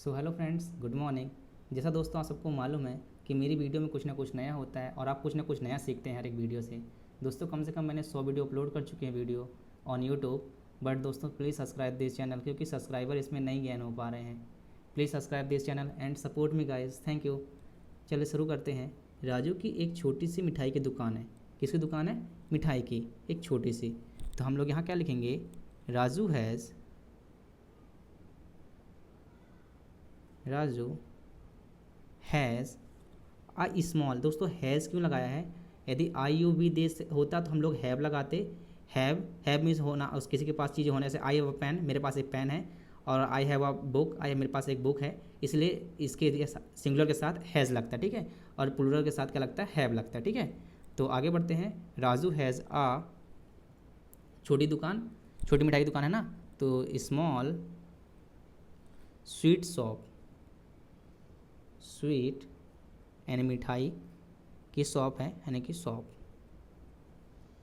So hello friends, good morning. जैसा दोस्तों आप सबको मालूम है कि मेरी वीडियो में कुछ ना कुछ नया होता है और आप कुछ ना कुछ नया सीखते हैं हर एक वीडियो से। दोस्तों कम से कम मैंने 100 वीडियो अपलोड कर चुके हैं वीडियो ऑन यूट्यूब। बट दोस्तों प्लीज़ सब्सक्राइब दिस चैनल, क्योंकि सब्सक्राइबर इसमें नहीं गेन हो पा रहे हैं। Please subscribe this channel and support me guys, thank you. चलिए शुरू करते हैं। राजू की एक छोटी सी मिठाई की दुकान है। किसकी दुकान है? मिठाई की, एक छोटी सी। तो हम लोग यहाँ क्या लिखेंगे? Raju has a small. दोस्तों हैज़ क्यों लगाया है? यदि आई यू बी देश होता तो हम लोग हैव लगाते। हैव मीन्स होना, उस किसी के पास चीज़ होने से। आई हैव अ पेन, मेरे पास एक पेन है। और आई हैव अ बुक, मेरे पास एक बुक है। इसलिए इसके सिंगुलर के साथ हैज़ लगता है, ठीक है। और प्लूरल के साथ क्या लगता है? हैव लगता है, ठीक है। तो आगे बढ़ते हैं। राजू हैज़ आ छोटी दुकान, छोटी मिठाई की दुकान है ना, तो स्मॉल स्वीट शॉप, स्वीट यानी मिठाई की शॉप है, यानी कि शॉप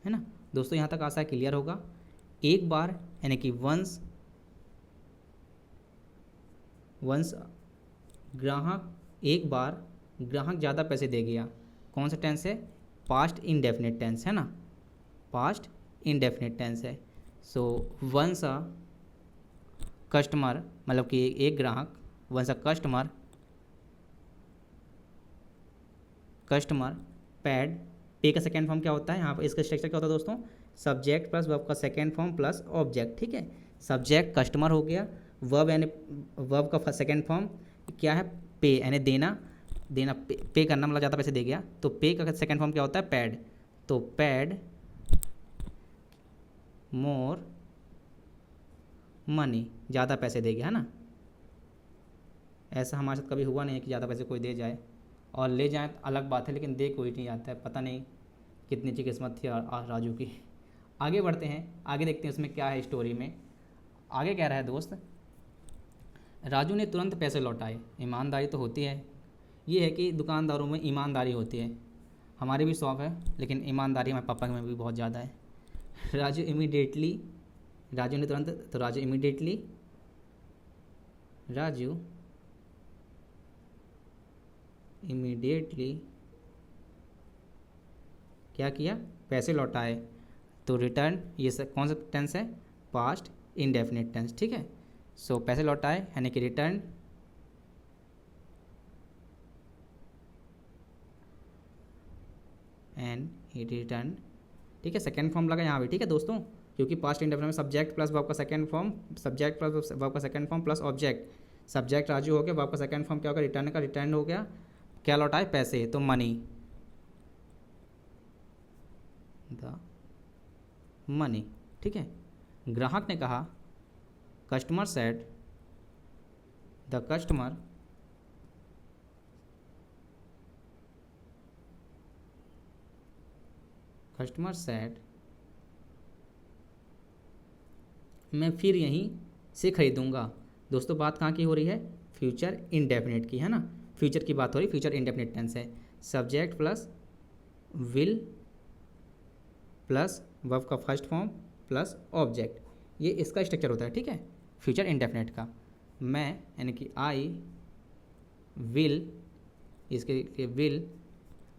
है ना। दोस्तों यहाँ तक आशा क्लियर होगा। एक बार यानी कि वंस ग्राहक, एक बार ग्राहक ज़्यादा पैसे दे गया। कौन सा टेंस है? पास्ट इंडेफिनिट टेंस है ना, पास्ट इंडेफिनिट टेंस है। सो वंस अ कस्टमर, मतलब कि एक ग्राहक, वंस अ कस्टमर पैड। पे का सेकेंड फॉर्म क्या होता है? यहाँ पर इसका स्ट्रक्चर क्या होता है दोस्तों? सब्जेक्ट प्लस वर्ब का सेकेंड फॉर्म प्लस ऑब्जेक्ट, ठीक है। सब्जेक्ट कस्टमर हो गया, वर्ब यानी वर्ब का सेकेंड फॉर्म क्या है? पे यानी देना, देना पे करना, मतलब ज़्यादा पैसे दे गया। तो पे का सेकेंड फॉर्म क्या होता है? पैड। तो पैड मोर मनी, ज़्यादा पैसे दे गया है ना। ऐसा हमारे साथ कभी हुआ नहीं है कि ज़्यादा पैसे कोई दे जाए, और ले जाए तो अलग बात है, लेकिन दे कोई नहीं आता है। पता नहीं कितनी अच्छी किस्मत थी राजू की। आगे बढ़ते हैं, आगे देखते हैं उसमें क्या है स्टोरी में। आगे कह रहा है दोस्त, राजू ने तुरंत पैसे लौटाए। ईमानदारी तो होती है, ये है कि दुकानदारों में ईमानदारी होती है। हमारी भी शॉप है, लेकिन ईमानदारी हमारे पापा में भी बहुत ज़्यादा है। राजू इमीडिएटली, राजू ने तुरंत, तो राजू इमीडिएटली, राजू इमीडिएटली क्या किया? पैसे लौटाए। तो रिटर्न, ये कौन सा टेंस है? पास्ट इंडेफिनिट टेंस, ठीक है। सो पैसे लौटाए यानी कि रिटर्न, एंड ही रिटर्न, ठीक है। सेकेंड फॉर्म लगा यहाँ भी, ठीक है दोस्तों, क्योंकि पास्ट इंडेफिनिट में सब्जेक्ट प्लस वर्ब का second form, subject plus verb का second form plus object. Subject Raju हो गया, वर्ब का सेकेंड फॉर्म क्या होगा? रिटर्न का, रिटर्न हो गया। क्या लौटाए? पैसे, तो मनी, द मनी, ठीक है। ग्राहक ने कहा, customer said, the customer said, मैं फिर यहीं से खरीदूंगा। दोस्तों बात कहाँ की हो रही है? फ्यूचर इंडेफिनिट की, है ना। फ्यूचर की बात हो रही, फ्यूचर इंडेफिनिट टेंस है। Subject plus will plus verb का फर्स्ट फॉर्म प्लस ऑब्जेक्ट, ये इसका स्ट्रक्चर होता है, ठीक है, फ्यूचर इंडेफिनिट का। मैं यानी कि आई विल, इसके लिए विल,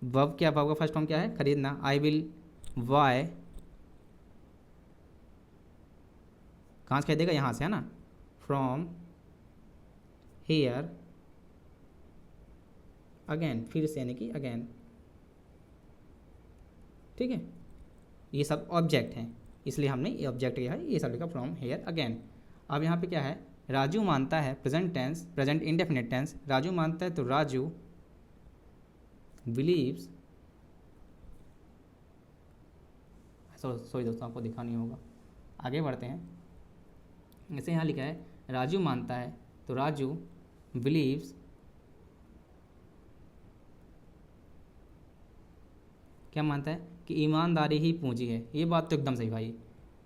वर्ब क्या, वर्ब का फर्स्ट फॉर्म क्या है? खरीदना। आई विल वाई, कहाँ से खरीदेगा? यहाँ से, है ना। फ्रॉम हेयर अगेन, फिर से यानी कि अगेन, ठीक है। ये सब ऑब्जेक्ट हैं, इसलिए हमने ये ऑब्जेक्ट किया है, ये सब लिखा फ्रॉम हेयर अगेन। अब यहाँ पे क्या है? राजू मानता है, present tense, present indefinite tense. Raju मानता है, तो राजू बिलीव्स, सॉरी दोस्तों आपको दिखा नहीं होगा। आगे बढ़ते हैं। जैसे यहाँ लिखा है राजू मानता है, तो राजू बिलीव्स, क्या मानता है? कि ईमानदारी ही पूंजी है। ये बात तो एकदम सही भाई,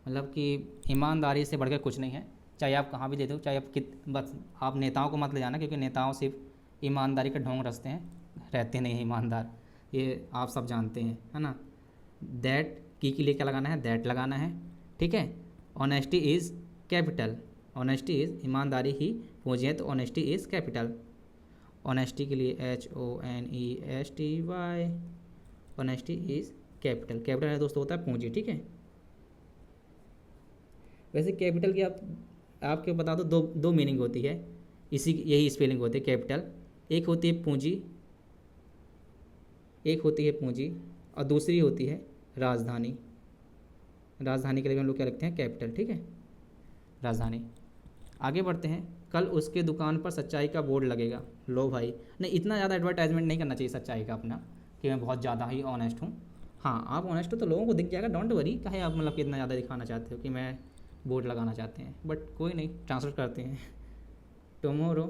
मतलब कि ईमानदारी से बढ़कर कुछ नहीं है। चाहे आप कहाँ भी दे दो, चाहे आप बस आप नेताओं को मत ले जाना, क्योंकि नेताओं सिर्फ ईमानदारी के ढोंग रचते हैं, रहते नहीं ईमानदार, ये आप सब जानते हैं, है ना। दैट की लिए क्या लगाना है? दैट लगाना है, ठीक है। Honesty is capital, honesty is, ईमानदारी ही पूंजी है तो ऑनेस्टी इज़ कैपिटल। ऑनेस्टी के लिए HONESTY, honesty is capital. Capital है दोस्तों होता है पूंजी, ठीक है। वैसे कैपिटल की आपके बता दो दो मीनिंग होती है, यही स्पेलिंग होती है कैपिटल। एक होती है पूंजी और दूसरी होती है राजधानी। राजधानी के लिए हम लोग क्या लिखते हैं, कैपिटल, ठीक है, राजधानी। आगे बढ़ते हैं। कल उसके दुकान पर सच्चाई का बोर्ड लगेगा। लो भाई, नहीं इतना ज़्यादा एडवर्टाइजमेंट नहीं करना चाहिए सच्चाई का अपना, कि मैं बहुत ज़्यादा ही ऑनेस्ट हूँ। हाँ आप ऑनेस्ट हो तो लोगों को दिख जाएगा, डोंट वरी। कहे आप मतलब कि इतना ज़्यादा दिखाना चाहते हो कि मैं बोर्ड लगाना चाहते हैं, बट कोई नहीं, ट्रांसफर करते हैं। टुमारो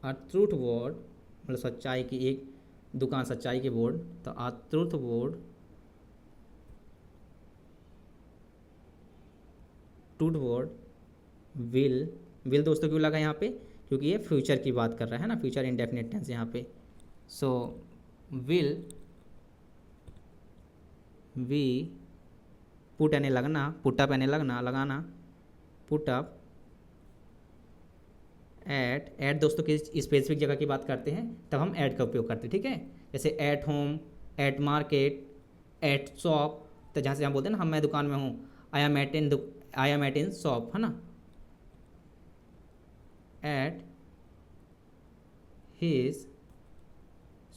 अ ट्रूथ बोर्ड, मतलब सच्चाई की एक दुकान, सच्चाई के बोर्ड, तो a truth board, truth board will दोस्तों क्यों लगा यहाँ पे, क्योंकि ये फ्यूचर की बात कर रहा है ना, फ्यूचर इंडेफिनिट टेंस यहाँ पे। सो विल वी पुट यानी लगना, पुटअप यानी लगाना, पुटअप एट दोस्तों किसी स्पेसिफिक जगह की बात करते हैं तब हम ऐड का उपयोग करते हैं, ठीक है। जैसे at home, eight market, eight shop, तो जहाँ से हम बोलते हैं ना मैं दुकान में हूँ, I am at in shop, है ना। At his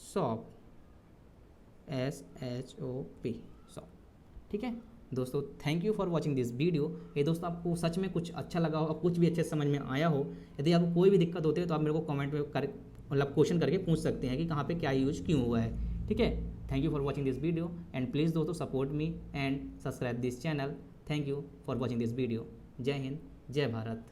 shop, SHOP, shop, ठीक है दोस्तों। Thank you for watching this video. ये दोस्तों आपको सच में कुछ अच्छा लगा हो और कुछ भी अच्छे समझ में आया हो, यदि आपको कोई भी दिक्कत होती है तो आप मेरे को कमेंट में मतलब क्वेश्चन करके पूछ सकते हैं कि कहाँ पे क्या यूज क्यों हुआ है, ठीक है। Thank you for watching this video and please दोस्तों support me and subscribe this channel. Thank you for watching this video. जय हिंद, जय भारत।